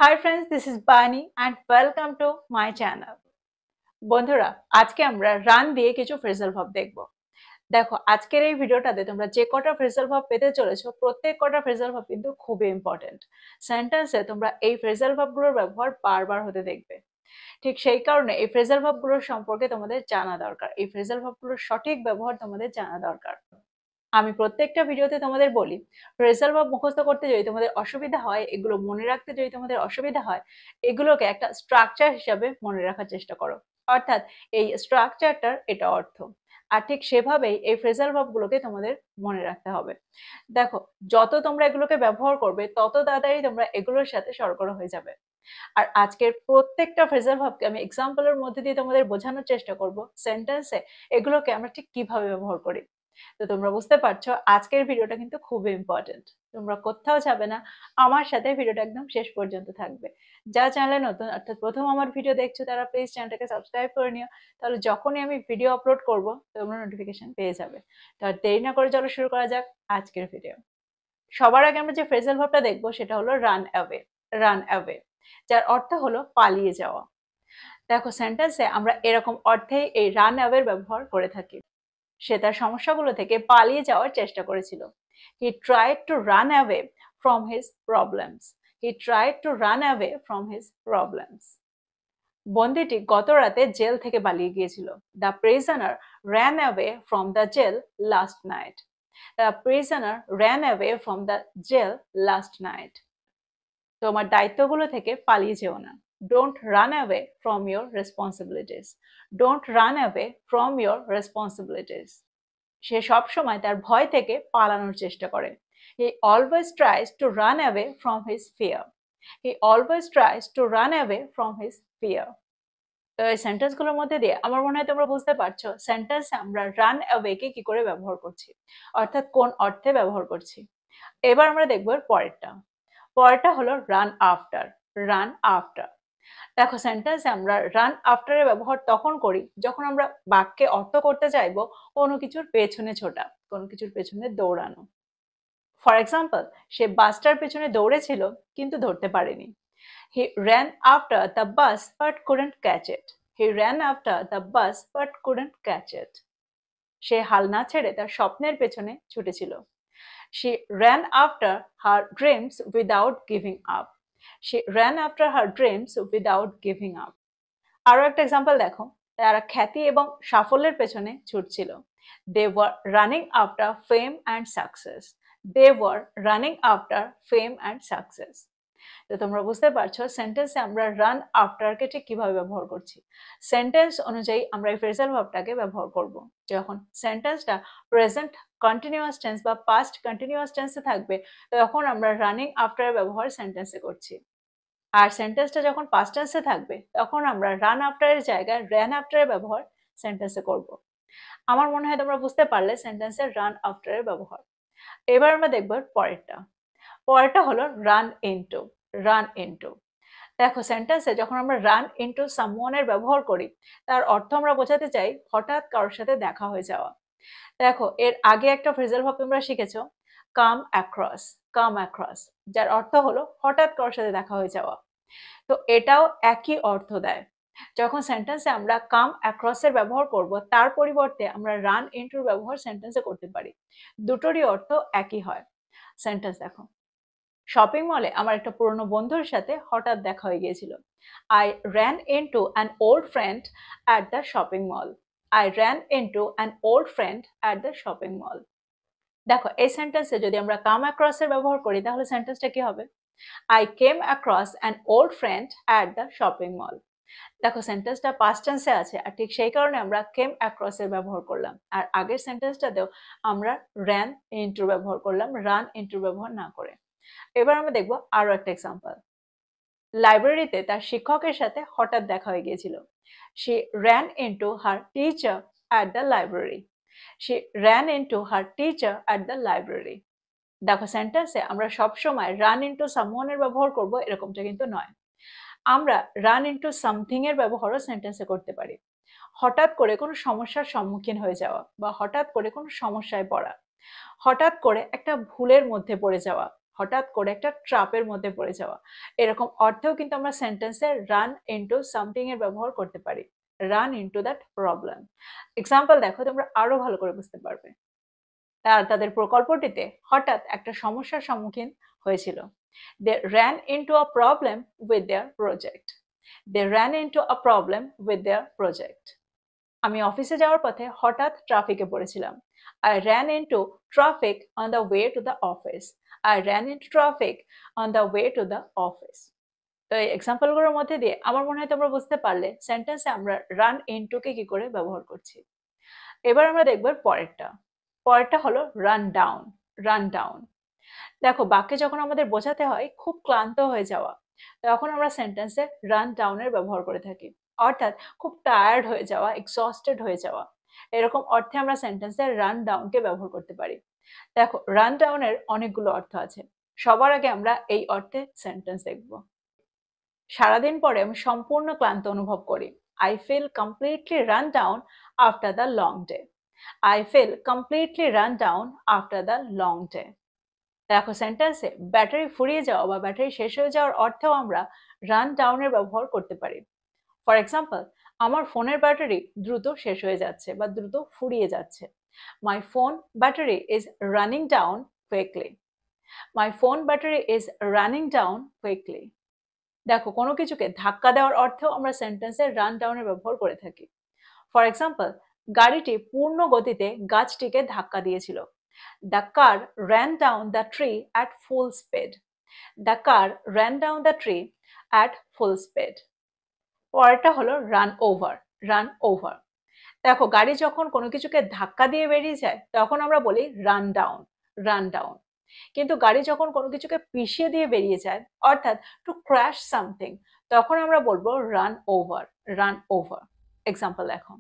Hi friends, this is Bani and welcome to my channel. বন্ধুরা, আজকে আমরা run দিয়ে কিছু ফ্রেজাল ভার্ব দেখব। দেখো, আজকের এই ভিডিওটাতে তোমরা যে কটা ফ্রেজাল ভার্ব পেতে চলেছো, প্রত্যেক কটা ফ্রেজাল ভার্ব কিন্তু খুবই ইম্পর্টেন্ট। সেন্টেন্সে তোমরা এই ফ্রেজাল ভার্বগুলোর ব্যবহার বারবার হতে দেখবে। ঠিক সেই কারণে এই ফ্রেজাল ভার্বগুলোর সম্পর্কে তোমাদের জানা দরকার। এই ফ্রেজাল ভার্বগুলোর সঠিক ব্যবহার তোমাদের জানা দরকার। আমি প্রত্যেকটা ভিডিওতে তোমাদের বলি, ফ্রেজাল ভার্ব মুখস্থ করতে যদি তোমাদের অসুবিধা হয়, এগুলো মনে রাখতে যদি তোমাদের অসুবিধা হয়, এগুলোকে একটা স্ট্রাকচার হিসাবে মনে রাখার চেষ্টা করো। অর্থাৎ এই স্ট্রাকচারটার এটা অর্থ। আর ঠিক সেভাবেই এই ফ্রেজাল ভার্বগুলোকে তোমাদের মনে রাখতে হবে। দেখো, যত তোমরা এগুলোকে ব্যবহার করবে তত তাড়াতাড়ি তোমরা এগুলোর সাথে সরগরম হয়ে যাবে। আর আজকের প্রত্যেকটা ফ্রেজাল ভার্বকে আমি এক্সাম্পলের মধ্যে দিয়ে তোমাদের বোঝানোর চেষ্টা করব সেন্টেন্সে এগুলোকে আমরা ঠিক কিভাবে ব্যবহার করি। তো তোমরা বুঝতে পারছো আজকের ভিডিওটা কিন্তু খুবই ইম্পর্টেন্ট। তোমরা কোথাও যাবে না, আমার সাথে ভিডিওটা একদম শেষ পর্যন্ত থাকবে। যা চ্যানেলে নতুন অর্থাৎ প্রথম আমার ভিডিও দেখছো তারা প্লিজ চ্যানেলটাকে সাবস্ক্রাইব করে নিও, তাহলে যখনই আমি ভিডিও আপলোড করব তোমরা নোটিফিকেশন পেয়ে যাবে। তো আর দেরি না করে চলো শুরু করা যাক আজকের ভিডিও। সবার আগে আমরা যে ফ্রেজাল ভার্বটা দেখবো সেটা হলো রান অ্যাওয়ে। রান অ্যাওয়ে, যার অর্থ হলো পালিয়ে যাওয়া। দেখো, সেন্টেন্সে আমরা এরকম অর্থেই এই রান অ্যাওয়ের ব্যবহার করে থাকি। সে তার সমস্যাগুলো থেকে পালিয়ে যাওয়ার চেষ্টা করেছিল। He tried to run away from his problems. He tried to run away from his problems. বন্দীটি গত রাতে জেল থেকে পালিয়ে গিয়েছিল। The prisoner ran away from the jail last night. The prisoner ran away from the jail last night. তোমার দায়িত্বগুলো থেকে পালিয়ে যেও না। Don't run away from your responsibilities. Don't run away from your responsibilities. সে সবসময় তার ভয় থেকে পালানোর চেষ্টা করে। He always tries to run away from his fear. He always tries to run away from his fear. তো এই সেন্টেন্সগুলোর মধ্যে দিয়ে আমার মনে হয় তোমরা বুঝতে পারছো সেন্টেন্সে আমরা রান অ্যাওয়েকে কি করে ব্যবহার করছি, অর্থাৎ কোন অর্থে ব্যবহার করছি। এবার আমরা দেখবো এর পরেরটা। পরেরটা হলো রান আফটার। Run after. দেখো, সেন্টেন্সে আমরা রান আফটারের ব্যবহার তখন করি যখন আমরা বাক্যে অর্থ করতে চাইবো কোনো কিছুর পেছনে ছোটা, কোনো কিছুর পেছনে দৌড়ানো। ফর এক্সাম্পল, সে বাসটার পেছনে দৌড়েছিল কিন্তু ধরতে পারেনি। He ran after the bus but couldn't catch it. He ran after the bus but couldn't catch it. সে হাল না ছেড়ে তার স্বপ্নের পেছনে ছুটেছিল। She ran after her dreams without giving up. She ran after her dreams without giving up. আরো একটা example দেখো, তারা খ্যাতি এবং সাফল্যের পেছনে ছুটছিল। They were running after fame and success. They were running after fame and success. তো তোমরা বুঝতে পারছো সেন্টেন্সে আমরা রান আফটারকে ঠিক কিভাবে ব্যবহার করছি। সেন্টেন্স অনুযায়ী আমরা এই ফ্রেজাল ভার্বটাকে ব্যবহার করব। যখন সেন্টেন্সটা প্রেজেন্ট কন্টিনিউয়াস টেন্স বা পাস্ট কন্টিনিউয়াস টেন্সে থাকবে তখন আমরা রানিং আফটারের ব্যবহার সেন্টেন্সে করছি। আর সেন্টেন্সটা যখন পাস্ট টেন্সে থাকবে তখন আমরা রান আফটারের জায়গায় র্যান আফটারের ব্যবহার সেন্টেন্সে করব। আমার মনে হয় তোমরা বুঝতে পারলে সেন্টেন্সের রান আফটারের ব্যবহার। এবার আমরা দেখব পরেরটা। পরেরটা হলো রান ইনটু। Run into. দেখো, সেন্টেন্সে যখন আমরা রান ইনটু সামওয়ানের ব্যবহার করি তার অর্থ আমরা বোঝাতে চাই হঠাৎ কারোর সাথে দেখা হয়ে যাওয়া। দেখো, এর আগে একটা ফ্রেজাল ভার্ব তোমরা শিখেছো, কাম অ্যাক্রস। কাম অ্যাক্রস, যার অর্থ হলো হঠাৎ কারোর সাথে দেখা হয়ে যাওয়া। তো এটাও একই অর্থ দেয়। যখন সেন্টেন্সে আমরা কাম অ্যাক্রসের ব্যবহার করব তার পরিবর্তে আমরা রান ইনটুর ব্যবহার সেন্টেন্সে করতে পারি। দুটোরই অর্থ একই হয়। সেন্টেন্স দেখো, শপিং মলে আমার একটা পুরনো বন্ধুর সাথে হঠাৎ দেখা হয়ে গিয়েছিল। I ran into an old friend at the shopping mall. I ran into an old friend at the shopping mall. দেখো, এই সেন্টেন্সে যদি আমরা কাম অ্যাক্রস এর ব্যবহার করি তাহলে সেন্টেন্সটা কি হবে? I came across an old friend at the shopping mall. দেখো, সেন্টেন্সটা পাস্ট টেন্সে আছে আর ঠিক সেই কারণে আমরা কেম অ্যাক্রস এর ব্যবহার করলাম। আর আগের সেন্টেন্সটাতেও আমরা ran into ব্যবহার করলাম, রান into ব্যবহার না করে। এবার আমরা দেখব আরো একটা এক্সাম্পল। লাইব্রেরিতে তার শিক্ষকের সাথে হঠাৎ দেখা হয়ে গিয়েছিল। She ran into her teacher at the library. She ran into her teacher at the library. দেখো, সেন্টেন্সে আমরা সবসময় রান ইনটু সামওয়ান এর ব্যবহার করব এরকমটা কিন্তু নয়। আমরা রান ইনটু সামথিং এর ব্যবহারও সেন্টেন্সে করতে পারি। হঠাৎ করে কোনো সমস্যার সম্মুখীন হয়ে যাওয়া বা হঠাৎ করে কোনো সমস্যায় পড়া, হঠাৎ করে একটা ভুলের মধ্যে পড়ে যাওয়া, হঠাৎ করে একটা ট্র্যাপের মধ্যে পড়ে যাওয়া। এরকম অর্থেও কিন্তু আমরা সেন্টেন্সে রান ইনটু সামথিং এর ব্যবহার করতে পারি। Run into that problem. Example দেখো, তোমরা আরো ভালো করে বুঝতে পারবে। তাদের প্রকল্পটিতে হঠাৎ একটা সমস্যার সম্মুখীন হয়েছিল। They ran into a problem with their project. They ran into a problem with their project. আমি অফিসে যাওয়ার পথে হঠাৎ ট্রাফিকে পড়েছিলাম। I ran into traffic on the way to the office. I ran into traffic on the way to the office. তো এই এক্সাম্পলগুলোর মধ্যে দিয়ে আমার মনে হয় তোমরা বুঝতে পারলে সেন্টেন্সে আমরা রান ইনটুকে কি করে ব্যবহার করছি। এবার আমরা দেখব পরেরটা। পরেরটা হলো রান ডাউন। Run down. দেখো, বাক্যে যখন আমাদের বোঝাতে হয় খুব ক্লান্ত হয়ে যাওয়া, তখন আমরা সেন্টেন্সে রান ডাউনের ব্যবহার করে থাকি। অর্থাৎ খুব টায়ার্ড হয়ে যাওয়া, এক্সস্টেড হয়ে যাওয়া, এরকম অর্থে আমরা সেন্টেন্সে রান ডাউনকে ব্যবহার করতে পারি। দেখো, রান ডাউনের অনেকগুলো অর্থ আছে। সবার আগে আমরা এই অর্থে সেন্টেন্স দেখব। সারাদিন পরে আমি সম্পূর্ণ ক্লান্ত অনুভব করি। I feel completely run down after the long day. I feel completely run down after the long day. দেখো, সেন্টেন্সে ব্যাটারি ফুরিয়ে যাওয়া বা ব্যাটারি শেষ হয়ে যাওয়ার অর্থেও আমরা রান ডাউনের ব্যবহার করতে পারি। ফর এক্সাম্পল, আমার ফোনের ব্যাটারি দ্রুত শেষ হয়ে যাচ্ছে বা দ্রুত ফুরিয়ে যাচ্ছে। My phone battery is running down quickly. My phone battery is running down quickly. দেখো, কোনো কিছুকে ধাক্কা দেওয়ার অর্থেও আমরা সেন্টেন্সে রান ডাউনের ব্যবহার করে থাকি। ফর এক্সাম্পল, গাড়িটি পূর্ণ গতিতে গাছটিকে ধাক্কা দিয়েছিল। The car ran down the tree at full speed. The car ran down the tree at full speed. পরেরটা হলো রান ওভার। Run over. দেখো, গাড়ি যখন কোনো কিছুকে ধাক্কা দিয়ে বেরিয়ে যায় তখন আমরা বলি রান ডাউন। Run down. কিন্তু গাড়ি যখন কোনো কিছুকে পিষিয়ে দিয়ে বেরিয়ে যায়, অর্থাৎ টু ক্র্যাশ সামথিং, তখন আমরা বলবো run over. Run over. Example দেখো,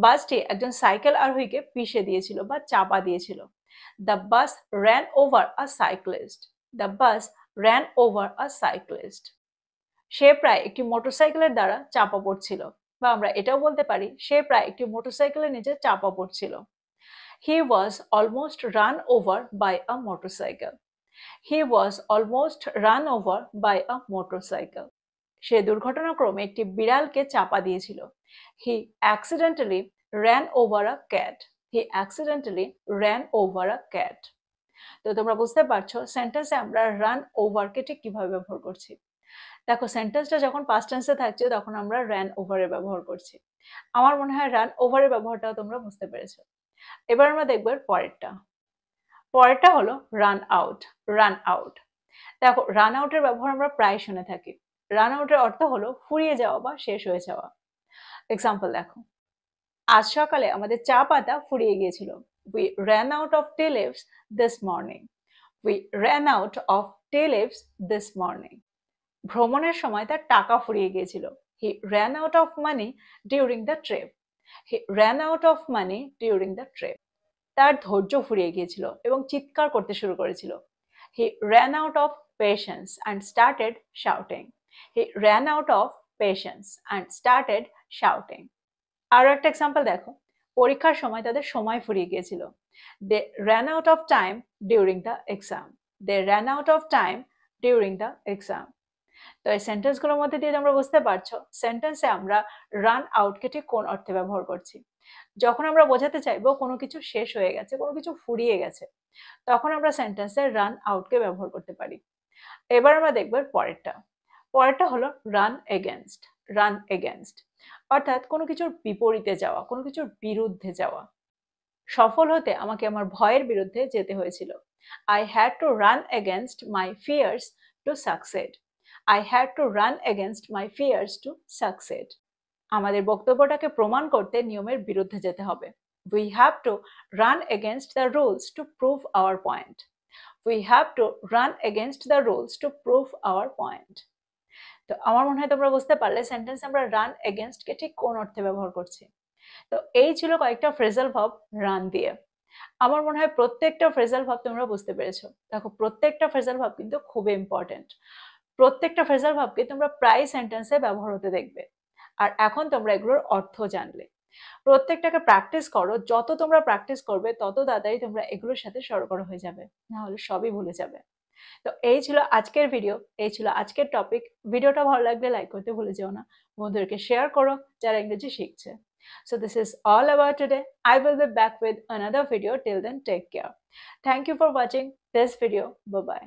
বাসটি একজন সাইকেল আরোহীকে পিষে দিয়েছিল বা চাপা দিয়েছিল। The bus ran over a cyclist. The bus ran over a cyclist. সে প্রায় একটি মোটরসাইকেলের দ্বারা চাপা পড়ছিল, বা আমরা এটাও বলতে পারি সে প্রায় একটি মোটরসাইকেলের নিচে চাপা পড়ছিল। He was almost run over by a motorcycle. He was almost run over by a motorcycle. সে দুর্ঘটনাক্রমে একটি বিড়ালকে চাপা দিয়েছিল। He accidentally ran over a cat. He accidentally ran over a cat. তো তোমরা বুঝতে পারছো সেন্টেন্সে আমরা রান ওভারকে ঠিক কিভাবে ব্যবহার করছি। দেখো, সেন্টেন্সটা যখন পাস্ট টেন্সে থাকছে তখন আমরা রান ওভারের ব্যবহার করছি। আমার মনে হয় রান ওভারের ব্যবহারটাও তোমরা বুঝতে পেরেছো। এবার আমরা দেখবো পরেরটা। পরেরটা হলো রান আউট। Run out. দেখো, রান আউটের ব্যবহার আমরা প্রায় শুনে থাকি। রান আউটের অর্থ হলো ফুরিয়ে যাওয়া বা শেষ হয়ে যাওয়া। এক্সাম্পল দেখো, আজ সকালে আমাদের চা পাতা ফুরিয়ে গিয়েছিল। We ran out of tea leaves this morning. We ran out of tea leaves this morning. ভ্রমণের সময় তার টাকা ফুরিয়ে গিয়েছিল। He ran out of money during the trip. He ran out of money during the trip. তার ধৈর্য ফুরিয়ে গিয়েছিল এবং চিৎকার করতে শুরু করেছিল। He ran out of patience and started shouting. He ran out of patience and started shouting. আরো একটা এক্সাম্পল দেখো, পরীক্ষার সময় তাদের সময় ফুরিয়ে গিয়েছিল। They ran out of time during the exam. They ran out of time during the exam. তো এই সেন্টেন্সগুলোর মধ্যে দিয়ে তোমরা বুঝতে পারছো সেন্টেন্সে আমরা রান আউটকে ঠিক কোন অর্থে ব্যবহার করছি। যখন আমরা বোঝাতে চাইবো কোনো কিছু শেষ হয়ে গেছে, কোনো কিছু ফুরিয়ে গেছে, তখন আমরা সেন্টেন্সে রান আউটকে ব্যবহার করতে পারি। এবার আমরা দেখব পরেরটা। পরেরটা হলো রান এগেনস্ট। রান এগেনস্ট অর্থাৎ কোনো কিছুর বিপরীতে যাওয়া, কোনো কিছুর বিরুদ্ধে যাওয়া। সফল হতে আমাকে আমার ভয়ের বিরুদ্ধে যেতে হয়েছিল। I had to run against my fears to succeed. I had to run against my fears to succeed. আমাদের বক্তব্যটাকে প্রমাণ করতে নিয়মের বিরুদ্ধে যেতে হবে। We have to run against the rules to prove our point. We have to run against the rules to prove our point. তো আমার মনে হয় তোমরা বুঝতে পারলে সেন্টেন্স আমরা রান এগেনস্ট কে ঠিক কোন অর্থে ব্যবহার করছি। তো এই ছিল কয়েকটা ফ্রেজাল ভার্ব রান দিয়ে। আমার মনে হয় প্রত্যেকটা ফ্রেজাল ভার্ব তোমরা বুঝতে পেরেছো। দেখো, প্রত্যেকটা ফ্রেজাল ভার্ব কিন্তু খুবই ইম্পর্টেন্ট। প্রত্যেকটা ফ্রেজাল ভার্বকে তোমরা প্রায় সেন্টেন্সে ব্যবহার হতে দেখবে। আর এখন তোমরা এগুলোর অর্থ জানলে। প্রত্যেকটাকে প্র্যাকটিস করো। যত তোমরা প্র্যাকটিস করবে তত তাড়াতাড়ি তোমরা এগুলোর সাথে সরগর হয়ে যাবে, না হলে সবই ভুলে যাবে। তো এই ছিল আজকের ভিডিও, এই ছিল আজকের টপিক। ভিডিওটা ভালো লাগলে লাইক করতে ভুলে যেও না, বন্ধুদেরকে শেয়ার করো যারা ইংরেজি শিখছে। So this is all about today. I will be back with another video. Till then, take care. Thank you for watching this video. Bye bye.